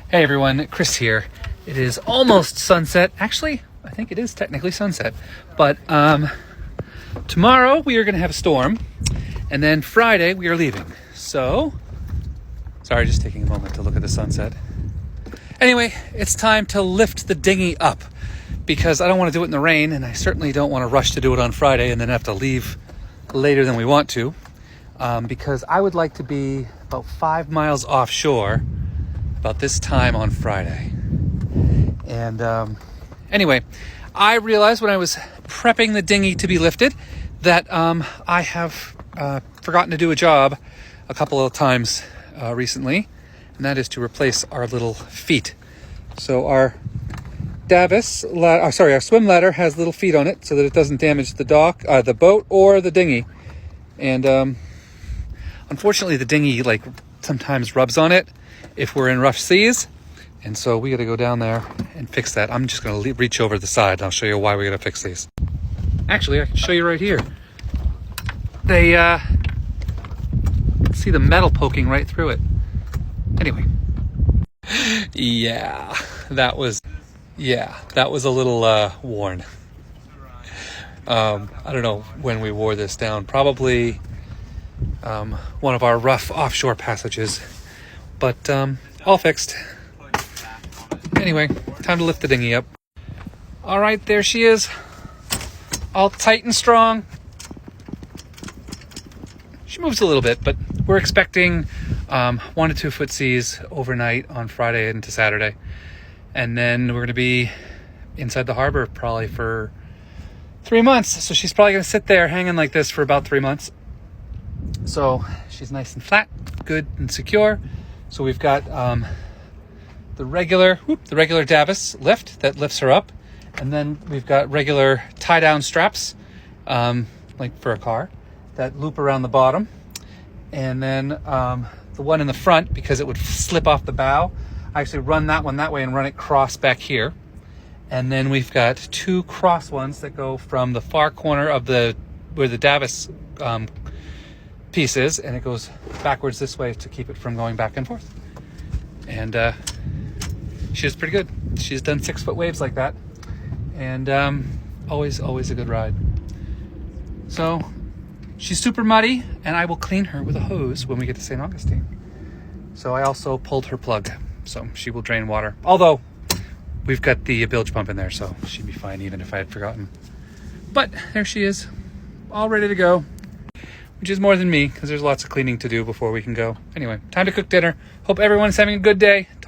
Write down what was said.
Hey everyone, Chris here. It is almost sunset. Actually, I think it is technically sunset. But tomorrow we are going to have a storm. And then Friday we are leaving. So, sorry, just taking a moment to look at the sunset. Anyway, it's time to lift the dinghy up. Because I don't want to do it in the rain. And I certainly don't want to rush to do it on Friday and then have to leave later than we want to. Because I would like to be about 5 miles offshore about this time on Friday. And anyway, I realized when I was prepping the dinghy to be lifted that I have forgotten to do a job a couple of times recently, and that is to replace our little feet. So our our swim ladder has little feet on it so that it doesn't damage the dock, the boat, or the dinghy. And unfortunately, the dinghy sometimes rubs on it if we're in rough seas, and so we got to go down there and fix that. I'm just going to reach over the side and I'll show you why we got to fix these. Actually, I can show you right here. They see the metal poking right through it. Anyway, yeah, that was a little worn. I don't know when we wore this down. Probably one of our rough offshore passages. But all fixed. Anyway, time to lift the dinghy up. All right, there she is. All tight and strong. She moves a little bit, but we're expecting 1 to 2 foot seas overnight on Friday into Saturday. And then we're going to be inside the harbor probably for 3 months. So she's probably going to sit there hanging like this for about 3 months. So she's nice and flat, good and secure. So we've got the regular davits lift that lifts her up, and then we've got regular tie-down straps, like for a car, that loop around the bottom, and then the one in the front, because it would slip off the bow, I actually run that one that way and run it cross back here, and then we've got 2 cross ones that go from the far corner of where the davits piece is, and it goes backwards this way to keep it from going back and forth. And she's pretty good. She's done 6 foot waves like that, and always a good ride. So she's super muddy, and I will clean her with a hose when we get to St. Augustine. So I also pulled her plug, so she will drain water, although we've got the bilge pump in there, so she'd be fine even if I had forgotten. But there she is, all ready to go. Which is more than me, because there's lots of cleaning to do before we can go. Anyway, time to cook dinner. Hope everyone's having a good day. Talk